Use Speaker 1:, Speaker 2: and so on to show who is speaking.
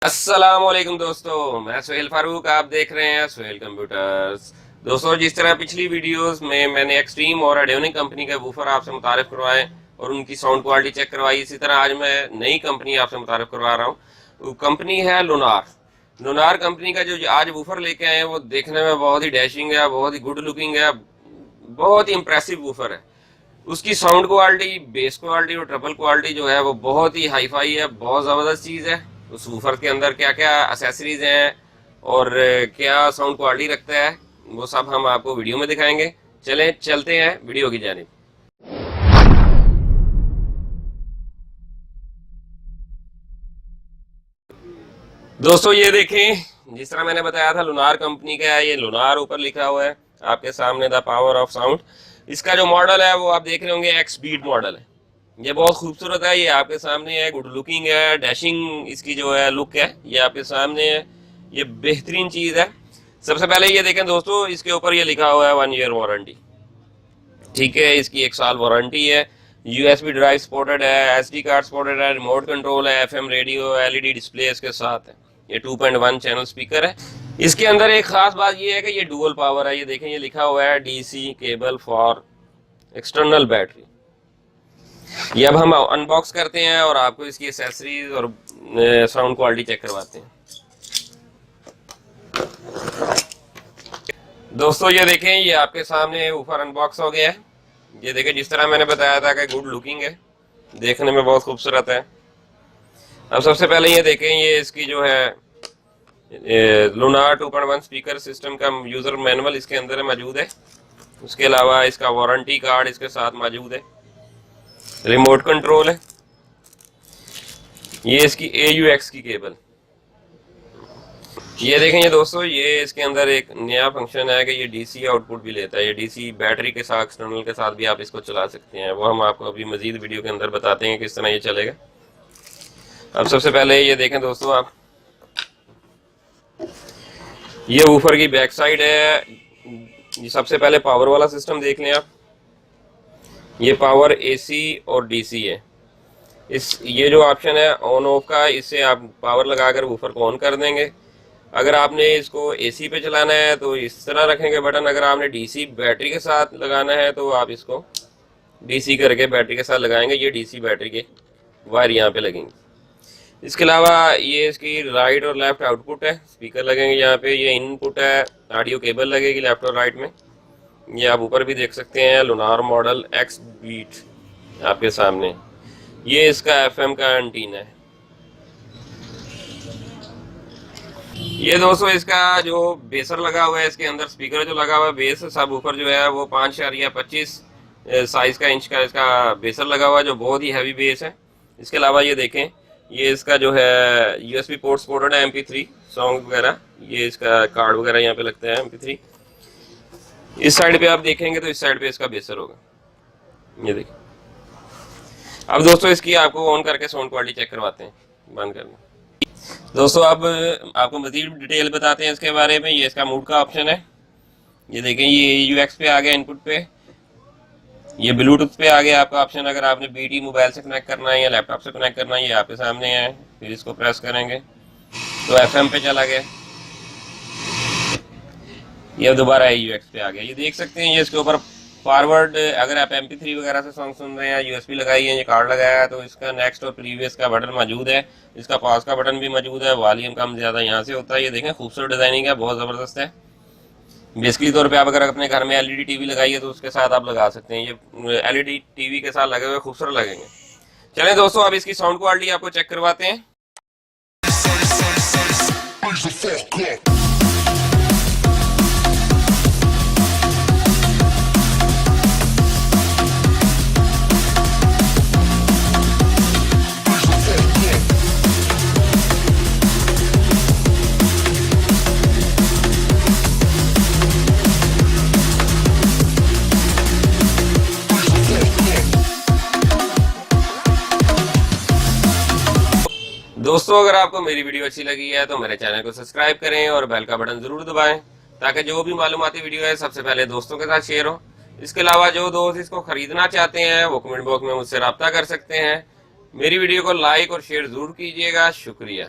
Speaker 1: अस्सलामुअलैकुम दोस्तों, मैं सुहेल फारूक। आप देख रहे हैं सुहेल कंप्यूटर्स। दोस्तों, जिस तरह पिछली वीडियोस में मैंने एक्सट्रीम और एडियोनिक कंपनी का वूफर आपसे मुतारिफ करवाए और उनकी साउंड क्वालिटी चेक करवाई, इसी तरह आज मैं नई कंपनी आपसे मुतारिफ करवा रहा हूँ। वो कंपनी है लुनार। लुनार कंपनी का जो आज वूफर लेके आए हैं वो देखने में बहुत ही डैशिंग है, बहुत ही गुड लुकिंग है, बहुत ही इंप्रेसिव वूफर है। उसकी साउंड क्वालिटी, बेस क्वालिटी और ट्रिपल क्वालिटी जो है वो बहुत ही हाई फाई है, बहुत ज़बरदस्त चीज़ है। उस वूफर के अंदर क्या क्या एसेसरीज हैं और क्या साउंड क्वालिटी रखता है वो सब हम आपको वीडियो में दिखाएंगे। चलें चलते हैं वीडियो की जानिब। दोस्तों, ये देखें, जिस तरह मैंने बताया था लुनार कंपनी का है, ये लुनार ऊपर लिखा हुआ है आपके सामने, द पावर ऑफ साउंड। इसका जो मॉडल है वो आप देख रहे होंगे, एक्स बीट मॉडल है। ये बहुत खूबसूरत है, ये आपके सामने है, गुड लुकिंग है, डैशिंग इसकी जो है लुक है, ये आपके सामने है। ये बेहतरीन चीज़ है। सबसे पहले ये देखें दोस्तों, इसके ऊपर ये लिखा हुआ है 1 ईयर वारंटी। ठीक है, इसकी 1 साल वारंटी है। यूएसबी ड्राइव सपोर्टेड है, एसडी कार्ड सपोर्टेड है, रिमोट कंट्रोल है, एफएम रेडियो, एलईडी डिस्प्ले इसके साथ है। ये 2.1 चैनल स्पीकर है। इसके अंदर एक खास बात ये है कि ये डुअल पावर है। ये देखें, ये लिखा हुआ है DC cable for external battery. ये अब हम अनबॉक्स करते हैं और आपको इसकी एसेसरीज और साउंड क्वालिटी चेक करवाते हैं। दोस्तों, ये देखें, ये आपके सामने ऊपर अनबॉक्स हो गया है। ये देखें, जिस तरह मैंने बताया था कि गुड लुकिंग है, देखने में बहुत खूबसूरत है। अब सबसे पहले ये देखें, ये इसकी जो है लुनार 2.1 स्पीकर सिस्टम का यूजर मैनुअल इसके अंदर मौजूद है। उसके अलावा इसका वारंटी कार्ड इसके साथ मौजूद है। रिमोट कंट्रोल है। ये इसकी AUX की केबल। ये देखें ये दोस्तों, ये इसके अंदर एक नया फंक्शन है कि ये DC आउटपुट भी लेता है। ये DC बैटरी के साथ, एक्सटर्नल के साथ भी आप इसको चला सकते हैं। वो हम आपको अभी मजीद वीडियो के अंदर बताते हैं किस तरह ये चलेगा। अब सबसे पहले ये देखें दोस्तों, आप ये वूफर की बैक साइड है। ये सबसे पहले पावर वाला सिस्टम देख लें आप। ये पावर AC और DC है। ये जो ऑप्शन है ऑन ऑफ का, इससे आप पावर लगाकर वूफर को ऑन कर देंगे। अगर आपने इसको AC पे चलाना है तो इस तरह रखेंगे बटन। अगर आपने DC बैटरी के साथ लगाना है तो आप इसको DC करके बैटरी के साथ लगाएंगे। ये DC बैटरी के वायर यहाँ पे लगेंगे। इसके अलावा ये इसकी राइट और लेफ्ट आउटपुट है, स्पीकर लगेंगे यहाँ पे। ये इनपुट है, ऑडियो केबल लगेगी लेफ्ट और राइट में। ये आप ऊपर भी देख सकते हैं, लुनार मॉडल एक्स बीट आपके सामने। ये इसका FM का एंटीना है। ये दोस्तों, इसका जो बेसर लगा हुआ है, इसके अंदर स्पीकर जो लगा हुआ है, बेस सब ऊपर जो है वो 5.25 साइज का इंच का इसका बेसर लगा हुआ है, जो बहुत ही हैवी बेस है। इसके अलावा ये देखें, ये इसका जो है USB पोर्ट सपोर्टेड है, MP3 सॉन्ग वगैरह। ये इसका कार्ड वगैरह यहाँ पे लगता है, MP3। इस साइड पे आप देखेंगे तो इस साइड पे इसका बेसर होगा। ये देखिए। अब दोस्तों, इसकी आपको ऑन करके साउंड क्वालिटी चेक करवाते हैं। बंद करना दोस्तों। अब आपको मजीद डिटेल बताते हैं इसके बारे में। ये इसका मूड का ऑप्शन है। ये देखें, ये UX पे आ गया, इनपुट पे। ये ब्लूटूथ पे आ गया आपका ऑप्शन। अगर आपने BT मोबाइल से कनेक्ट करना है या लैपटॉप से कनेक्ट करना है, ये आपके सामने है। फिर इसको प्रेस करेंगे तो FM पे चला गया। ये दोबारा UX पे आ गया। ये देख सकते हैं, ये इसके ऊपर फॉरवर्ड, अगर आप MP3 वगैरह से सॉन्ग सुन रहे हैं, USB लगाई है, ये कार्ड लगाया है, तो इसका नेक्स्ट और प्रीवियस का बटन मौजूद है। इसका पॉज का बटन भी मौजूद है। वॉल्यूम कम ज़्यादा यहाँ से होता है। ये देखें, खूबसूरत डिजाइनिंग है, बहुत ज़बरदस्त है। बेसिकली तौर पे आप अगर अपने घर में LED TV लगाई है तो उसके साथ आप लगा सकते हैं। ये LED TV के साथ लगे हुए खूबसूरत लगेंगे। चलें दोस्तों, अब इसकी साउंड क्वालिटी आपको चेक करवाते हैं। दोस्तों, अगर आपको मेरी वीडियो अच्छी लगी है तो मेरे चैनल को सब्सक्राइब करें और बेल का बटन जरूर दबाएं, ताकि जो भी मालूमाती वीडियो है सबसे पहले दोस्तों के साथ शेयर हो। इसके अलावा जो दोस्त इसको खरीदना चाहते हैं वो कमेंट बॉक्स में मुझसे रब्ता कर सकते हैं। मेरी वीडियो को लाइक और शेयर जरूर कीजिएगा। शुक्रिया।